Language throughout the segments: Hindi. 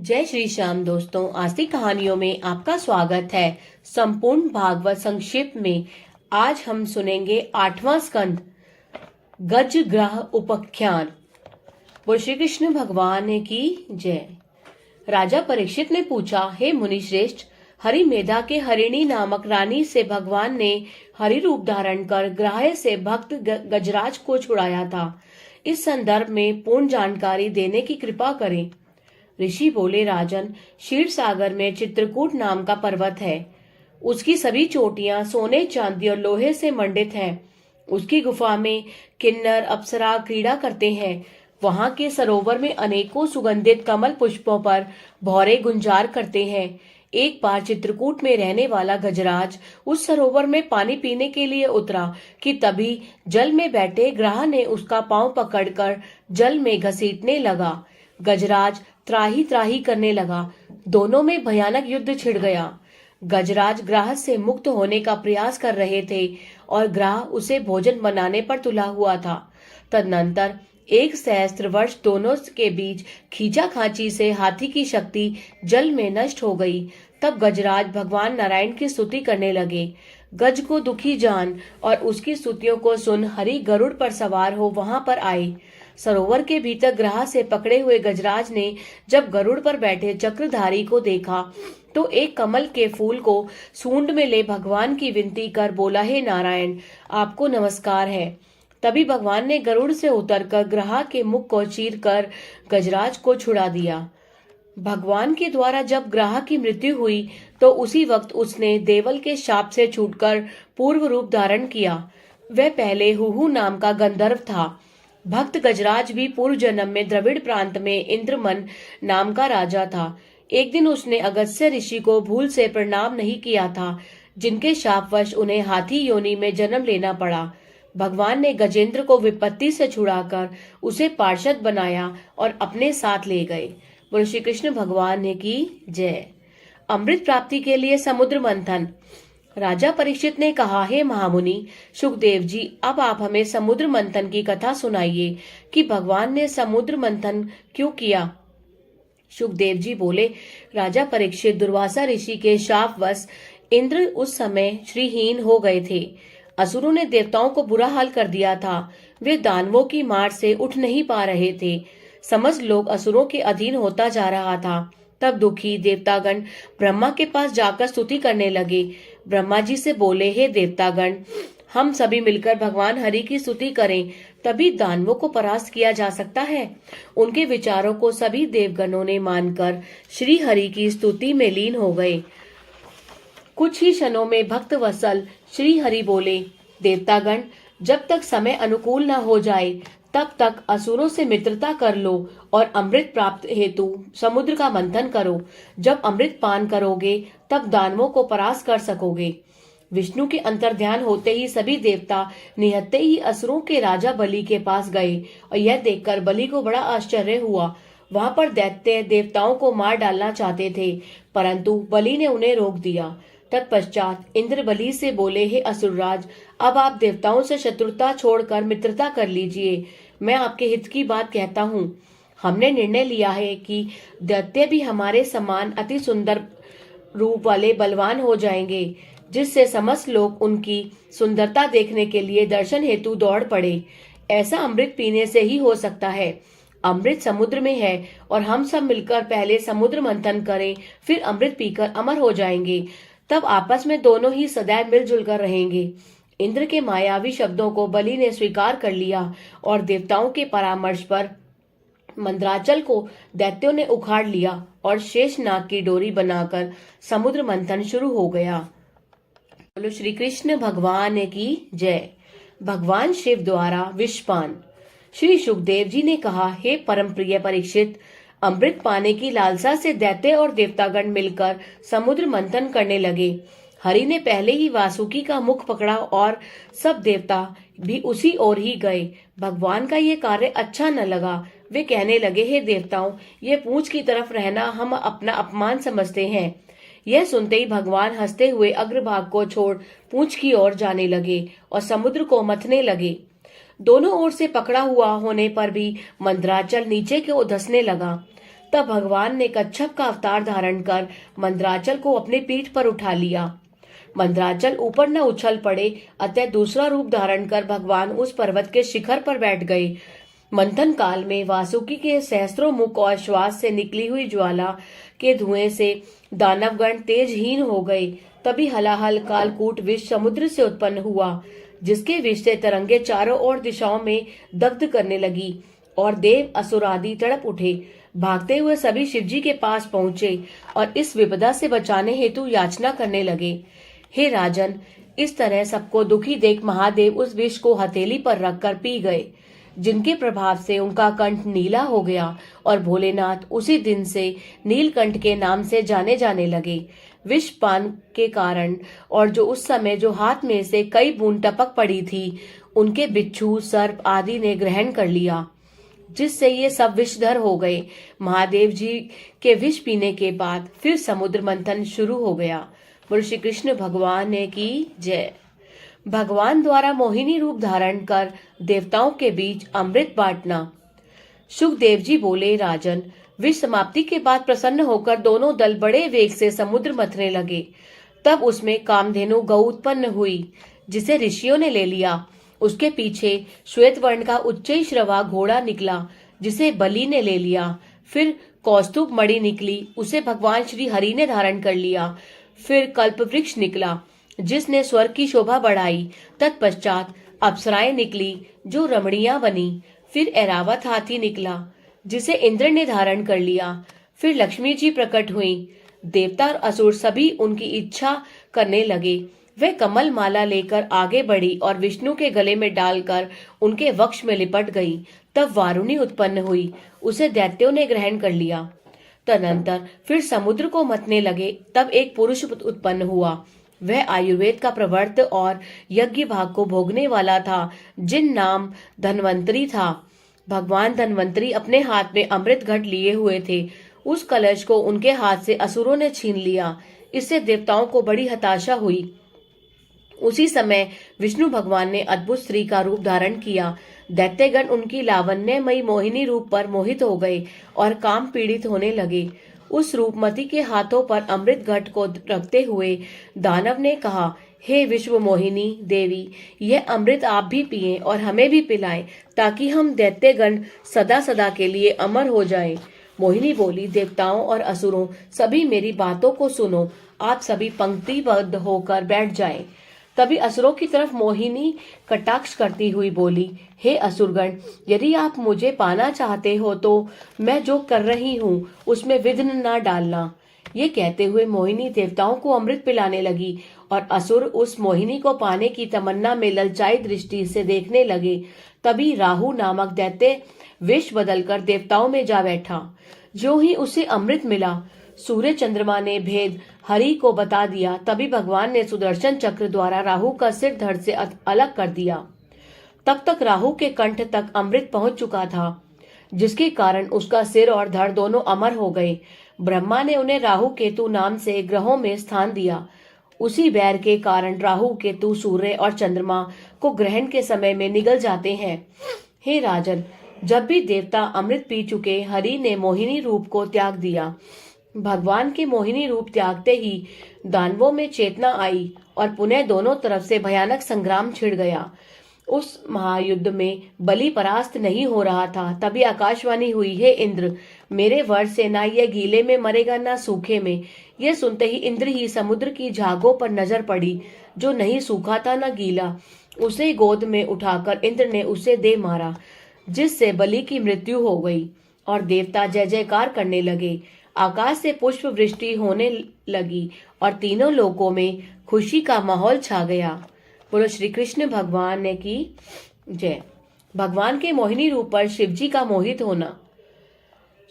जय श्री श्याम दोस्तों, आज की कहानियों में आपका स्वागत है। संपूर्ण भागवत संक्षिप्त में आज हम सुनेंगे 8वां स्कंद गज ग्रह उपाख्यान। बोल श्री कृष्ण भगवान की जय। राजा परीक्षित ने पूछा, हे मुनि श्रेष्ठ, हरि मेधा के हरिणी नामक रानी से भगवान ने हरि रूप धारण कर ग्राह्य से भक्त गजराज को छुड़ाया था। इस संदर्भ में पूर्ण जानकारी देने की कृपा करें। ऋषि बोले, राजन, क्षीर सागर में चित्रकूट नाम का पर्वत है। उसकी सभी चोटियां सोने, चांदी और लोहे से मंडित हैं। उसकी गुफा में किन्नर अप्सरा क्रीड़ा करते हैं। वहां के सरोवर में अनेकों सुगंधित कमल पुष्पों पर भौरे गुंजार करते हैं। एक बार चित्रकूट में रहने वाला गजराज उस सरोवर में पानी पीने के लिए उतरा कि तभी जल में बैठे ग्राह ने उसका पांव पकड़कर जल में घसीटने लगा। गजराज त्राही त्राही करने लगा। दोनों में भयानक युद्ध छिड़ गया। गजराज ग्राह से मुक्त होने का प्रयास कर रहे थे और ग्राह उसे भोजन बनाने पर तुला हुआ था। तदनंतर 1 सहस्त्र वर्ष दोनों के बीच खींचाखांची से हाथी की शक्ति जल में नष्ट हो गई। तब गजराज भगवान नारायण की स्तुति करने लगे। गज को दुखी जान और उसकी स्तुतियों को सुन हरि गरुड़ पर सवार हो वहां पर आए। सरोवर के भीतर ग्राह से पकड़े हुए गजराज ने जब गरुड़ पर बैठे चक्रधारी को देखा तो एक कमल के फूल को सूंड में ले भगवान की विनती कर बोला, हे नारायण, आपको नमस्कार है। तभी भगवान ने गरुड़ से उतरकर ग्राह के मुख को चीर कर गजराज को छुड़ा दिया। भगवान के द्वारा जब ग्राह की मृत्यु हुई तो उसी वक्त उसने देवल के शाप से छूटकर पूर्व रूप धारण किया। वह पहले हुहु नाम का गंधर्व था। भक्त गजराज भी पूर्व जन्म में द्रविड़ प्रांत में इंद्रमन नाम का राजा था। एक दिन उसने अगस्त्य ऋषि को भूल से प्रणाम नहीं किया था, जिनके शापवश उन्हें हाथी योनि में जन्म लेना पड़ा। भगवान ने गजेंद्र को विपत्ति से छुड़ाकर उसे पार्षद बनाया और अपने साथ ले गए। बोलो श्री कृष्ण भगवान की जय। अमृत प्राप्ति के लिए समुद्र मंथन। राजा परीक्षित ने कहा, हे महामुनि सुखदेव जी, अब आप हमें समुद्र मंथन की कथा सुनाइए कि भगवान ने समुद्र मंथन क्यों किया। सुखदेव जी बोले, राजा परीक्षित, दुर्वासा ऋषि के शापवश इंद्र उस समय श्रीहीन हो गए थे। असुरों ने देवताओं को बुरा हाल कर दिया था। वे दानवों की मार से उठ नहीं पा रहे थे। समस्त लोग असुरों के अधीन होता जा रहा था। तब दुखी देवतागण ब्रह्मा के पास जाकर स्तुति करने लगे। ब्रह्मा जी से बोले, हे देवतागण, हम सभी मिलकर भगवान हरि की स्तुति करें, तभी दानवों को परास्त किया जा सकता है। उनके विचारों को सभी देवगणों ने मानकर श्री हरि की स्तुति में लीन हो गए। कुछ ही क्षणों में भक्त वत्सल श्री हरि बोले, देवतागण, जब तक समय अनुकूल न हो जाए तब तक असुरों से मित्रता कर लो और अमृत प्राप्त हेतु समुद्र का मंथन करो। जब अमृत पान करोगे तब दानवों को परास्त कर सकोगे। विष्णु के अंतर्ध्यान होते ही सभी देवता निहत्ते ही असुरों के राजा बलि के पास गए और यह देखकर बलि को बड़ा आश्चर्य हुआ। वहां पर दैत्य देवताओं को मार डालना चाहते थे, परंतु बलि ने उन्हें रोक दिया। तत्पश्चात इंद्र बलि से बोले, हे असुरराज, अब आप देवताओं से शत्रुता छोड़कर मित्रता कर लीजिए। मैं आपके हित की बात कहता हूँ। हमने निर्णय लिया है कि दैत्य भी हमारे समान अति सुंदर रूप वाले बलवान हो जाएंगे, जिससे समस्त लोग उनकी सुंदरता देखने के लिए दर्शन हेतु दौड़ पड़े। ऐसा अमृत पीने से ही हो सकता है। अमृत समुद्र में है और हम सब मिलकर पहले समुद्र मंथन करें, फिर अमृत पीकर अमर हो जाएंगे। तब आपस में दोनों ही सदैव मिलजुल कर रहेंगे। इंद्र के मायावी शब्दों को बलि ने स्वीकार कर लिया और देवताओं के परामर्श पर मंदराचल को दैत्यों ने उखाड़ लिया और शेषनाग की डोरी बनाकर समुद्र मंथन शुरू हो गया। बोलो श्री कृष्ण भगवान की जय। भगवान शिव द्वारा विषपान। श्री सुखदेव जी ने कहा, हे परम प्रिय परीक्षित, अमृत पाने की लालसा से दैत्य और देवतागण मिलकर समुद्र मंथन करने लगे। हरि ने पहले ही वासुकी का मुख पकड़ा और सब देवता भी उसी ओर ही गए। भगवान का ये कार्य अच्छा न लगा। वे कहने लगे, हे देवताओं, ये पूंछ की तरफ रहना हम अपना अपमान समझते हैं। यह सुनते ही भगवान हंसते हुए अग्रभाग को छोड़ पूंछ की ओर जाने लगे और समुद्र को मथने लगे। दोनों ओर से पकड़ा हुआ होने पर भी मंदराचल नीचे की ओर धंसने लगा। तब भगवान ने कच्छप का अवतार धारण कर मंदराचल को अपने पीठ पर उठा लिया। मंदराचल ऊपर न उछल पड़े, अतः दूसरा रूप धारण कर भगवान उस पर्वत के शिखर पर बैठ गए। मंथन काल में वासुकी के सहस्त्रों मुख और श्वास से निकली हुई ज्वाला के धुएं से दानवगण तेजहीन हो गए। तभी हलाहल कालकूट विष समुद्र से उत्पन्न हुआ, जिसके विष से तरंगे चारों ओर दिशाओं में दग्ध करने लगी और देव असुर आदि तड़प उठे। भागते हुए सभी शिवजी के पास पहुंचे और इस विपदा से बचाने हेतु याचना करने लगे। हे राजन, इस तरह सबको दुखी देख महादेव उस विष को हथेली पर रखकर पी गए, जिनके प्रभाव से उनका कंठ नीला हो गया और भोलेनाथ उसी दिन से नीलकंठ के नाम से जाने जाने लगे। विष पान के कारण और जो उस समय जो हाथ में से कई बूंद टपक पड़ी थी, उनके बिच्छू सर्प आदि ने ग्रहण कर लिया, जिससे ये सब विषधर हो गए। महादेव जी के विष पीने के बाद फिर समुद्र मंथन शुरू हो गया। बोलो श्री कृष्ण भगवान ने की जय। भगवान द्वारा मोहिनी रूप धारण कर देवताओं के बीच अमृत बांटना। सुखदेव जी बोले, राजन, विष समाप्ति के बाद प्रसन्न होकर दोनों दल बड़े वेग से समुद्र मथने लगे। तब उसमें कामधेनु गौ उत्पन्न हुई, जिसे ऋषियों ने ले लिया। उसके पीछे श्वेत वर्ण का उच्चैश्रवा घोड़ा निकला, जिसे बलि ने ले लिया। फिर कौस्तुभ मणि निकली, उसे भगवान श्री हरि ने धारण कर लिया। फिर कल्प वृक्ष निकला, जिसने स्वर्ग की शोभा बढ़ाई। तत्पश्चात अप्सराएं निकली, जो रमणीया बनी। फिर ऐरावत हाथी निकला, जिसे इंद्र ने धारण कर लिया। फिर लक्ष्मी जी प्रकट हुई। देवता और असुर सभी उनकी इच्छा करने लगे। वे कमल माला लेकर आगे बढ़ी और विष्णु के गले में डालकर उनके वक्ष में लिपट गई। तब वारुणी उत्पन्न हुई, उसे दैत्यों ने ग्रहण कर लिया। तदनंतर फिर समुद्र को मथने लगे। तब एक पुरुष उत्पन्न हुआ। वह आयुर्वेद का प्रवर्त और यज्ञ भाग को भोगने वाला था, जिन नाम धन्वंतरी था। भगवान धन्वंतरी अपने हाथ में अमृत घट लिए हुए थे। उस कलश को उनके हाथ से असुरों ने छीन लिया। इससे देवताओं को बड़ी हताशा हुई। उसी समय विष्णु भगवान ने अद्भुत स्त्री का रूप धारण किया। दैत्यगण उनकी लावण्यमयी मोहिनी रूप पर मोहित हो गए और काम पीड़ित होने लगे। उस रूपमती के हाथों पर अमृत घट को रखते हुए दानव ने कहा, हे विश्व मोहिनी देवी, यह अमृत आप भी पिएं और हमें भी पिलाएं, ताकि हम दैत्यगण सदा सदा के लिए अमर हो जाएं। मोहिनी बोली, देवताओं और असुरों, सभी मेरी बातों को सुनो। आप सभी पंक्तिबद्ध होकर बैठ जाएं। तभी असुरों की तरफ मोहिनी कटाक्ष करती हुई बोली, हे असुरगण, यदि आप मुझे पाना चाहते हो तो मैं जो कर रही हूँ उसमें विघ्न न डालना। ये कहते हुए मोहिनी देवताओं को अमृत पिलाने लगी और असुर उस मोहिनी को पाने की तमन्ना में ललचाई दृष्टि से देखने लगे। तभी राहु नामक दैत्य वेश बदलकर देवताओं में जा बैठा। जो ही उसे अमृत मिला, सूर्य चंद्रमा ने भेद हरि को बता दिया। तभी भगवान ने सुदर्शन चक्र द्वारा राहु का सिर धड़ से अलग कर दिया। तब तक राहु के कंठ तक अमृत पहुंच चुका था, जिसके कारण उसका सिर और धड़ दोनों अमर हो गए। ब्रह्मा ने उन्हें राहु केतु नाम से ग्रहों में स्थान दिया। उसी बैर के कारण राहु केतु सूर्य और चंद्रमा को ग्रहण के समय में निगल जाते हैं। हे राजन, जब भी देवता अमृत पी चुके, हरि ने मोहिनी रूप को त्याग दिया। भगवान के मोहिनी रूप त्यागते ही दानवों में चेतना आई और पुनः दोनों तरफ से भयानक संग्राम छिड़ गया। उस महायुद्ध में बलि परास्त नहीं हो रहा था। तभी आकाशवाणी हुई, हे इंद्र, मेरे वर से ना यह गीले में मरेगा ना सूखे में। यह सुनते ही इंद्र ही समुद्र की झागों पर नजर पड़ी, जो नहीं सूखा था न गीला। उसे गोद में उठाकर इंद्र ने उसे दे मारा, जिससे बलि की मृत्यु हो गई और देवता जय जयकार करने लगे। आकाश से पुष्प वृष्टि होने लगी और तीनों लोकों में खुशी का माहौल छा गया। बोलो श्री कृष्ण भगवान ने की जय। भगवान के मोहिनी रूप पर शिवजी का मोहित होना।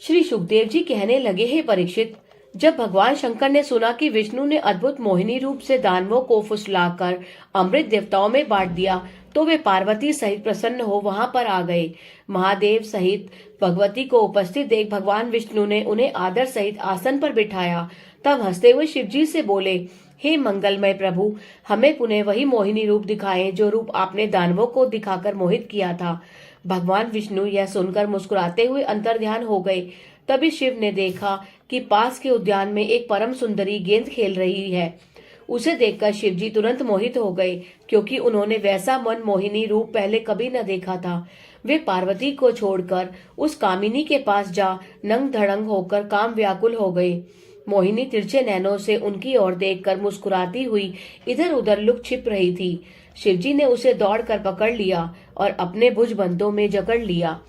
श्री सुखदेव जी कहने लगे, हे परीक्षित, जब भगवान शंकर ने सुना कि विष्णु ने अद्भुत मोहिनी रूप से दानवों को फुसलाकर अमृत देवताओं में बांट दिया, तो वे पार्वती सहित प्रसन्न हो वहां पर आ गए। महादेव सहित भगवती को उपस्थित देख भगवान विष्णु ने उन्हें आदर सहित आसन पर बिठाया। तब हंसते हुए शिवजी से बोले, हे मंगलमय प्रभु, हमें पुनः वही मोहिनी रूप दिखाएं जो रूप आपने दानवों को दिखाकर मोहित किया था। भगवान विष्णु यह सुनकर मुस्कुराते हुए अंतर्ध्यान हो गए। तभी शिव ने देखा कि पास के उद्यान में एक परम सुंदरी गेंद खेल रही है। उसे देखकर शिवजी तुरंत मोहित हो गए, क्योंकि उन्होंने वैसा मनमोहिनी रूप पहले कभी न देखा था। वे पार्वती को छोड़कर उस कामिनी के पास जा नंग धड़ंग होकर काम व्याकुल हो गए। मोहिनी तिरछे नैनों से उनकी ओर देखकर मुस्कुराती हुई इधर उधर लुक छिप रही थी। शिवजी ने उसे दौड़कर पकड़ लिया और अपने भुजबंधों में जकड़ लिया।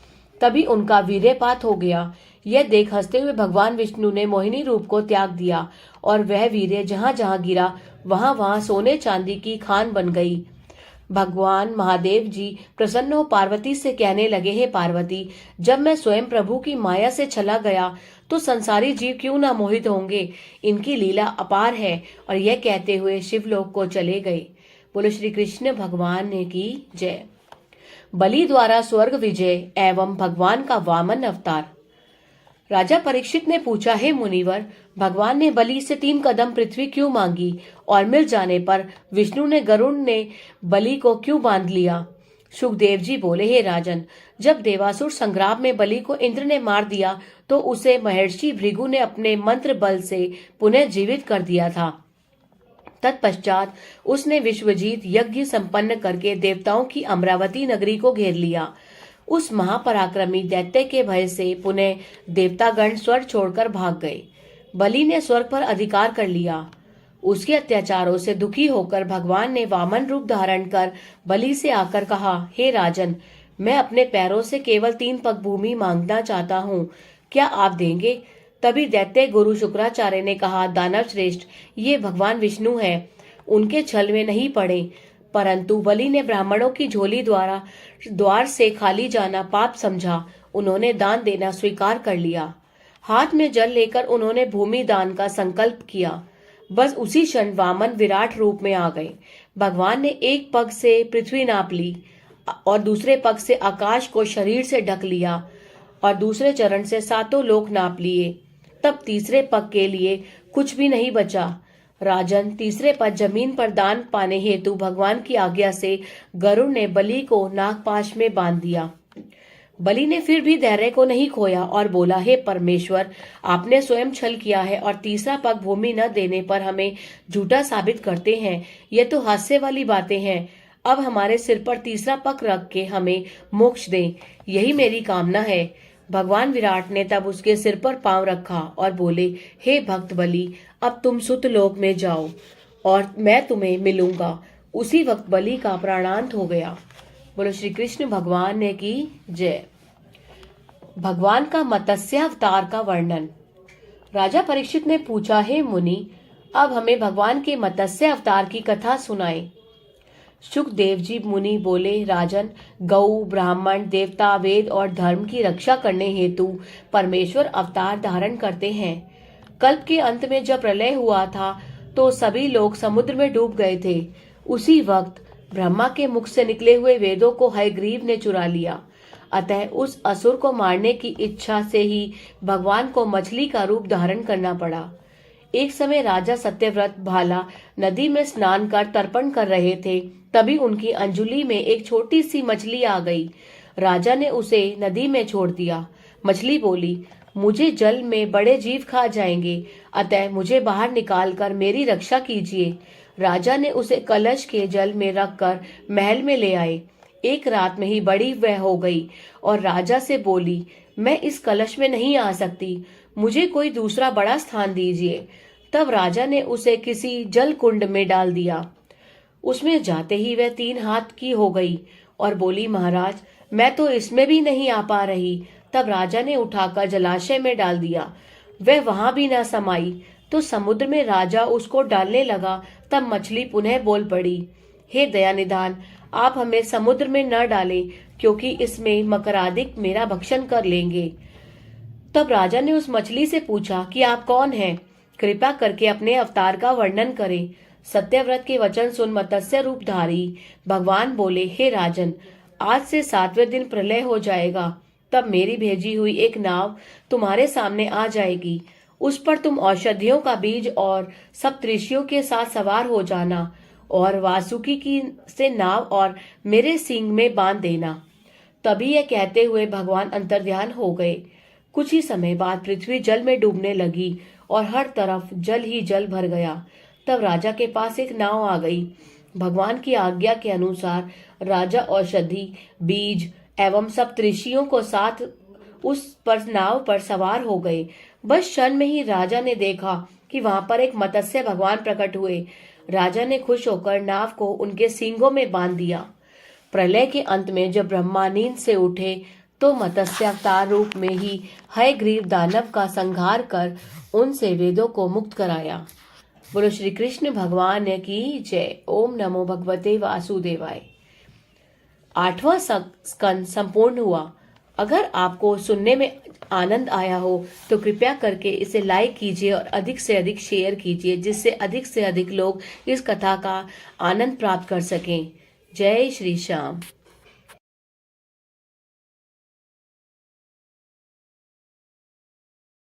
तभी उनका वीर्यपात हो गया। यह देख हंसते हुए भगवान विष्णु ने मोहिनी रूप को त्याग दिया और वह वीर्य जहां जहां गिरा वहां वहां सोने चांदी की खान बन गई। भगवान महादेव जी प्रसन्न हो पार्वती से कहने लगे, हे पार्वती, जब मैं स्वयं प्रभु की माया से चला गया तो संसारी जीव क्यों ना मोहित होंगे। इनकी लीला अपार है। और यह कहते हुए शिवलोक को चले गए। बोलो श्री कृष्ण भगवान ने की जय। बलि द्वारा स्वर्ग विजय एवं भगवान का वामन अवतार। राजा परीक्षित ने पूछा, हे मुनिवर, भगवान ने बलि से 3 कदम पृथ्वी क्यों मांगी और मिल जाने पर विष्णु ने गरुड़ ने बलि को क्यों बांध लिया। सुखदेव जी बोले, हे राजन, जब देवासुर संग्राम में बलि को इंद्र ने मार दिया तो उसे महर्षि भृगु ने अपने मंत्र बल से पुनः जीवित कर दिया था। तत्पश्चात उसने विश्वजीत यज्ञ संपन्न करके देवताओं की अमरावती नगरी को घेर लिया। उस महापराक्रमी दैत्य के भय से पुनः देवतागण स्वर्ग छोड़कर भाग गए। बलि ने स्वर्ग पर अधिकार कर लिया। उसके अत्याचारों से दुखी होकर भगवान ने वामन रूप धारण कर बलि से आकर कहा, हे राजन, मैं अपने पैरों से केवल 3 पग भूमि मांगना चाहता हूँ, क्या आप देंगे। तभी दैत्य गुरु शुक्राचार्य ने कहा, दानव श्रेष्ठ, ये भगवान विष्णु है, उनके छल में नहीं पड़े। परंतु बलि ने ब्राह्मणों की झोली द्वार से खाली जाना पाप समझा। उन्होंने दान देना स्वीकार कर लिया। हाथ में जल लेकर उन्होंने भूमि दान का संकल्प किया। बस उसी क्षण वामन विराट रूप में आ गए। भगवान ने एक पग से पृथ्वी नाप ली और दूसरे पग से आकाश को शरीर से ढक लिया और दूसरे चरण से 7 लोक नाप लिए। तब तीसरे पग के लिए कुछ भी नहीं बचा। राजन, तीसरे पद जमीन पर दान पाने हेतु भगवान की आज्ञा से गरुड़ ने बलि को नागपाश में बांध दिया। बलि ने फिर भी धैर्य को नहीं खोया और बोला, हे परमेश्वर, आपने स्वयं छल किया है और तीसरा पग भूमि न देने पर हमें झूठा साबित करते हैं। ये तो हास्य वाली बातें हैं। अब हमारे सिर पर तीसरा पग रख के हमें मोक्ष दें, यही मेरी कामना है। भगवान विराट ने तब उसके सिर पर पांव रखा और बोले, हे भक्त बलि, अब तुम सुत लोक में जाओ और मैं तुम्हें मिलूंगा। उसी वक्त बलि का प्राणांत हो गया। बोलो श्री कृष्ण भगवान ने की जय। भगवान का मत्स्य अवतार का वर्णन। राजा परीक्षित ने पूछा, हे मुनि, अब हमें भगवान के मत्स्य अवतार की कथा सुनाएं। सुखदेव जी मुनि बोले, राजन, गौ, ब्राह्मण, देवता, वेद और धर्म की रक्षा करने हेतु परमेश्वर अवतार धारण करते हैं। कल्प के अंत में जब प्रलय हुआ था तो सभी लोग समुद्र में डूब गए थे। उसी वक्त ब्रह्मा के मुख से निकले हुए वेदों को हयग्रीव ने चुरा लिया। अतः उस असुर को मारने की इच्छा से ही भगवान को मछली का रूप धारण करना पड़ा। एक समय राजा सत्यव्रत भाला नदी में स्नान कर तर्पण कर रहे थे। तभी उनकी अंजुली में एक छोटी सी मछली आ गई। राजा ने उसे नदी में छोड़ दिया। मछली बोली, मुझे जल में बड़े जीव खा जाएंगे, अतः मुझे बाहर निकालकर मेरी रक्षा कीजिए। राजा ने उसे कलश के जल में रखकर महल में ले आए। एक रात में ही बड़ी वह हो गई और राजा से बोली, मैं इस कलश में नहीं आ सकती, मुझे कोई दूसरा बड़ा स्थान दीजिए। तब राजा ने उसे किसी जल कुंड में डाल दिया। उसमें जाते ही वह 3 हाथ की हो गई और बोली, महाराज, मैं तो इसमें भी नहीं आ पा रही। तब राजा ने उठाकर जलाशय में डाल दिया। वह वहां भी न समाई तो समुद्र में राजा उसको डालने लगा। तब मछली पुनः बोल पड़ी, हे दयानिधान, आप हमें समुद्र में न डालें, क्योंकि इसमें मकरादिक मेरा भक्षण कर लेंगे। तब राजा ने उस मछली से पूछा कि आप कौन हैं? कृपा करके अपने अवतार का वर्णन करें। सत्यव्रत के वचन सुन मत्स्य रूपधारी भगवान बोले, हे राजन, आज से 7वें दिन प्रलय हो जाएगा। तब मेरी भेजी हुई एक नाव तुम्हारे सामने आ जाएगी। उस पर तुम औषधियों का बीज और सप्तऋषियों के साथ सवार हो जाना और वासुकी की से नाव और मेरे सींग में बांध देना। तभी यह कहते हुए भगवान अंतर्ध्यान हो गए। कुछ ही समय बाद पृथ्वी जल में डूबने लगी और हर तरफ जल ही जल भर गया। तब राजा के पास एक नाव आ गई। भगवान की आज्ञा के अनुसार राजा औषधि, बीज एवं सप्तऋषियों को साथ उस पर नाव पर सवार हो गए। बस क्षण में ही राजा ने देखा कि वहां पर एक मत्स्य भगवान प्रकट हुए। राजा ने खुश होकर नाव को उनके सींगों में बांध दिया। प्रलय के अंत में जब ब्रह्मा नींद से उठे तो मत्स्य अवतार रूप में ही हयग्रीव दानव का संहार कर उनसे वेदों को मुक्त कराया। बोलो श्री कृष्ण भगवान की जय। ओम नमो भगवते वासुदेवाय। 8वां स्कंद संपूर्ण हुआ। अगर आपको सुनने में आनंद आया हो तो कृपया करके इसे लाइक कीजिए और अधिक से अधिक शेयर कीजिए, जिससे अधिक से अधिक लोग इस कथा का आनंद प्राप्त कर सकें। जय श्री श्याम।